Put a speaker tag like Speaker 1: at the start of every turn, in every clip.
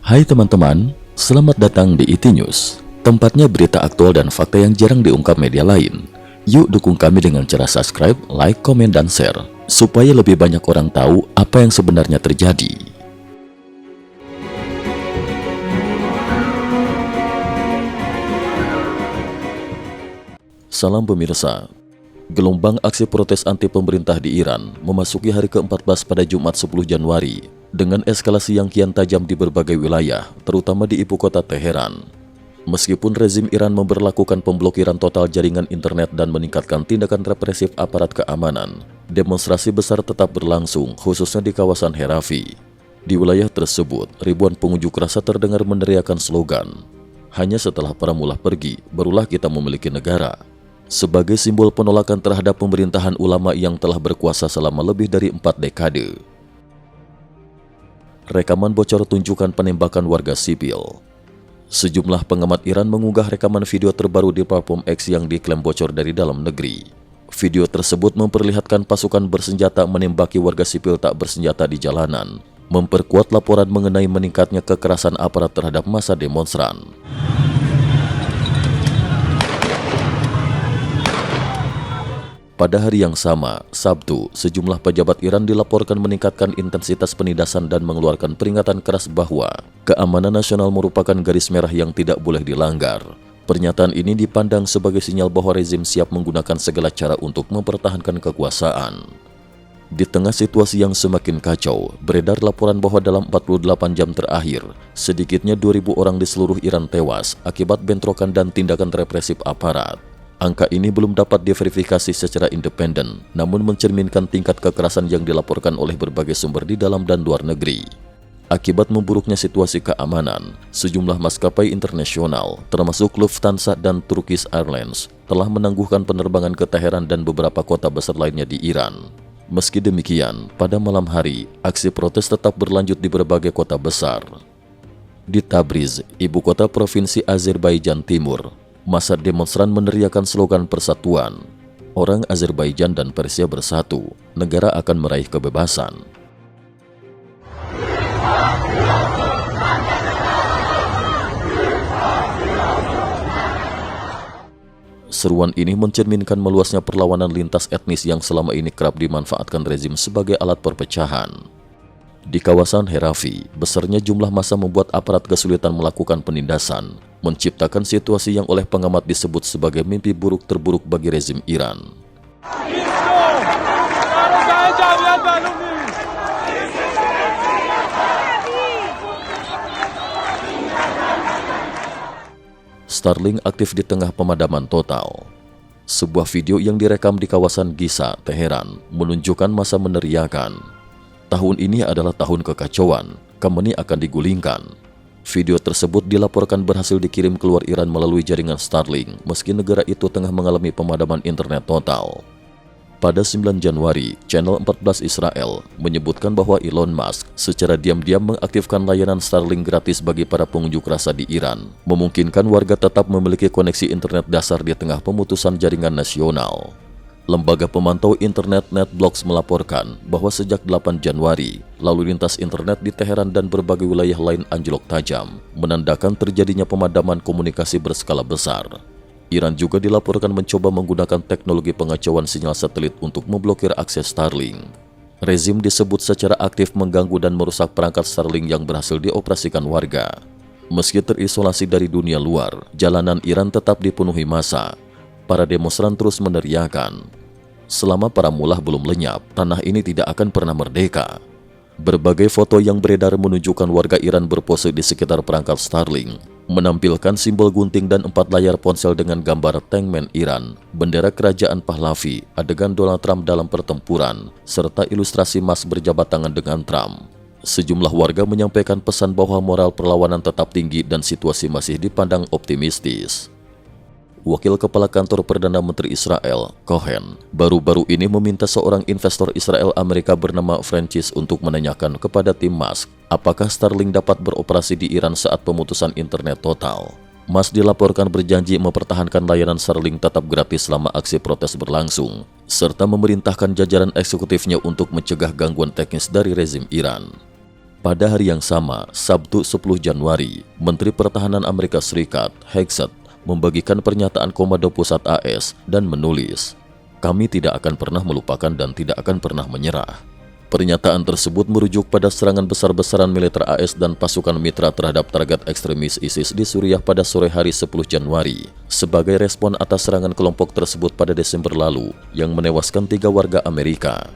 Speaker 1: Hai teman-teman, selamat datang di IT News, tempatnya berita aktual dan fakta yang jarang diungkap media lain. Yuk dukung kami dengan cara subscribe, like, komen, dan share, supaya lebih banyak orang tahu apa yang sebenarnya terjadi. Salam pemirsa. Gelombang aksi protes anti pemerintah di Iran memasuki hari ke-14 pada Jumat 10 Januari dengan eskalasi yang kian tajam di berbagai wilayah, terutama di ibu kota Teheran. Meskipun rezim Iran memberlakukan pemblokiran total jaringan internet dan meningkatkan tindakan represif aparat keamanan, demonstrasi besar tetap berlangsung, khususnya di kawasan Herafi. Di wilayah tersebut, ribuan pengunjuk rasa terdengar meneriakan slogan, "Hanya setelah para mullah pergi, barulah kita memiliki negara." Sebagai simbol penolakan terhadap pemerintahan ulama yang telah berkuasa selama lebih dari 4 dekade. Rekaman bocor tunjukkan penembakan warga sipil. Sejumlah pengamat Iran mengunggah rekaman video terbaru di platform X yang diklaim bocor dari dalam negeri. Video tersebut memperlihatkan pasukan bersenjata menembaki warga sipil tak bersenjata di jalanan, memperkuat laporan mengenai meningkatnya kekerasan aparat terhadap massa demonstran. Pada hari yang sama, Sabtu, sejumlah pejabat Iran dilaporkan meningkatkan intensitas penindasan dan mengeluarkan peringatan keras bahwa keamanan nasional merupakan garis merah yang tidak boleh dilanggar. Pernyataan ini dipandang sebagai sinyal bahwa rezim siap menggunakan segala cara untuk mempertahankan kekuasaan. Di tengah situasi yang semakin kacau, beredar laporan bahwa dalam 48 jam terakhir, sedikitnya 2.000 orang di seluruh Iran tewas akibat bentrokan dan tindakan represif aparat. Angka ini belum dapat diverifikasi secara independen, namun mencerminkan tingkat kekerasan yang dilaporkan oleh berbagai sumber di dalam dan luar negeri. Akibat memburuknya situasi keamanan, sejumlah maskapai internasional, termasuk Lufthansa dan Turkish Airlines, telah menangguhkan penerbangan ke Teheran dan beberapa kota besar lainnya di Iran. Meski demikian, pada malam hari, aksi protes tetap berlanjut di berbagai kota besar. Di Tabriz, ibu kota provinsi Azerbaijan Timur, massa demonstran meneriakan slogan persatuan. Orang Azerbaijan dan Persia bersatu, negara akan meraih kebebasan. Seruan ini mencerminkan meluasnya perlawanan lintas etnis yang selama ini kerap dimanfaatkan rezim sebagai alat perpecahan. Di kawasan Herafi, besarnya jumlah massa membuat aparat kesulitan melakukan penindasan, menciptakan situasi yang oleh pengamat disebut sebagai mimpi buruk terburuk bagi rezim Iran. Starlink aktif di tengah pemadaman total. Sebuah video yang direkam di kawasan Giza, Teheran, menunjukkan massa meneriakan, "Tahun ini adalah tahun kekacauan, Khamenei akan digulingkan." Video tersebut dilaporkan berhasil dikirim keluar Iran melalui jaringan Starlink, meski negara itu tengah mengalami pemadaman internet total. Pada 9 Januari, Channel 14 Israel menyebutkan bahwa Elon Musk secara diam-diam mengaktifkan layanan Starlink gratis bagi para pengunjuk rasa di Iran, memungkinkan warga tetap memiliki koneksi internet dasar di tengah pemutusan jaringan nasional. Lembaga pemantau internet NetBlocks melaporkan bahwa sejak 8 Januari, lalu lintas internet di Teheran dan berbagai wilayah lain anjlok tajam, menandakan terjadinya pemadaman komunikasi berskala besar. Iran juga dilaporkan mencoba menggunakan teknologi pengacauan sinyal satelit untuk memblokir akses Starlink. Rezim disebut secara aktif mengganggu dan merusak perangkat Starlink yang berhasil dioperasikan warga. Meski terisolasi dari dunia luar, jalanan Iran tetap dipenuhi massa. Para demonstran terus meneriakan, "Selama para mullah belum lenyap, tanah ini tidak akan pernah merdeka." Berbagai foto yang beredar menunjukkan warga Iran berpose di sekitar perangkat Starlink, menampilkan simbol gunting dan 4 layar ponsel dengan gambar tankman Iran, bendera kerajaan Pahlavi, adegan Donald Trump dalam pertempuran, serta ilustrasi Musk berjabat tangan dengan Trump. Sejumlah warga menyampaikan pesan bahwa moral perlawanan tetap tinggi dan situasi masih dipandang optimistis. Wakil Kepala Kantor Perdana Menteri Israel, Cohen, baru-baru ini meminta seorang investor Israel Amerika bernama Francis untuk menanyakan kepada tim Musk, apakah Starlink dapat beroperasi di Iran saat pemutusan internet total. Musk dilaporkan berjanji mempertahankan layanan Starlink tetap gratis selama aksi protes berlangsung, serta memerintahkan jajaran eksekutifnya untuk mencegah gangguan teknis dari rezim Iran. Pada hari yang sama, Sabtu 10 Januari, Menteri Pertahanan Amerika Serikat, Hegseth, membagikan pernyataan Komando Pusat AS dan menulis, "Kami tidak akan pernah melupakan dan tidak akan pernah menyerah." Pernyataan tersebut merujuk pada serangan besar-besaran militer AS dan pasukan mitra terhadap target ekstremis ISIS di Suriah pada sore hari 10 Januari, sebagai respon atas serangan kelompok tersebut pada Desember lalu yang menewaskan 3 warga Amerika.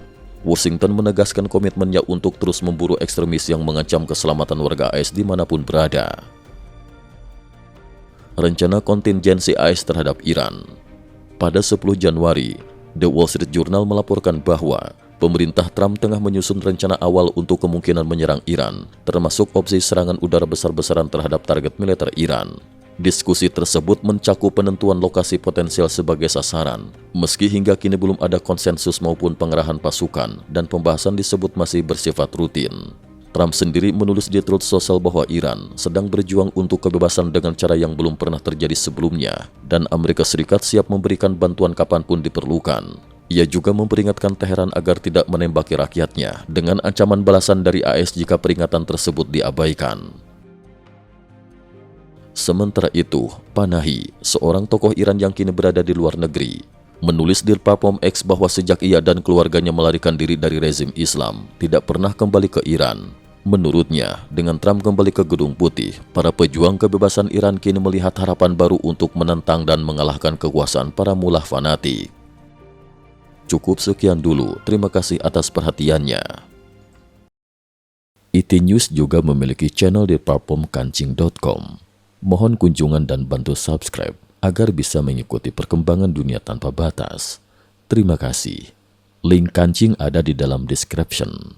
Speaker 1: Washington menegaskan komitmennya untuk terus memburu ekstremis yang mengancam keselamatan warga AS dimanapun berada. Rencana kontingensi AS terhadap Iran. Pada 10 Januari, The Wall Street Journal melaporkan bahwa pemerintah Trump tengah menyusun rencana awal untuk kemungkinan menyerang Iran, termasuk opsi serangan udara besar-besaran terhadap target militer Iran. Diskusi tersebut mencakup penentuan lokasi potensial sebagai sasaran, meski hingga kini belum ada konsensus maupun pengerahan pasukan, dan pembahasan disebut masih bersifat rutin. Trump sendiri menulis di Truth Social bahwa Iran sedang berjuang untuk kebebasan dengan cara yang belum pernah terjadi sebelumnya, dan Amerika Serikat siap memberikan bantuan kapanpun diperlukan. Ia juga memperingatkan Teheran agar tidak menembaki rakyatnya dengan ancaman balasan dari AS jika peringatan tersebut diabaikan. Sementara itu, Panahi, seorang tokoh Iran yang kini berada di luar negeri, menulis di platform X bahwa sejak ia dan keluarganya melarikan diri dari rezim Islam, tidak pernah kembali ke Iran. Menurutnya, dengan Trump kembali ke Gedung Putih, para pejuang kebebasan Iran kini melihat harapan baru untuk menentang dan mengalahkan kekuasaan para mullah fanatik. Cukup sekian dulu, terima kasih atas perhatiannya. IT News juga memiliki channel di platform kancing.com. Mohon kunjungan dan bantu subscribe agar bisa mengikuti perkembangan dunia tanpa batas. Terima kasih. Link kancing ada di dalam description.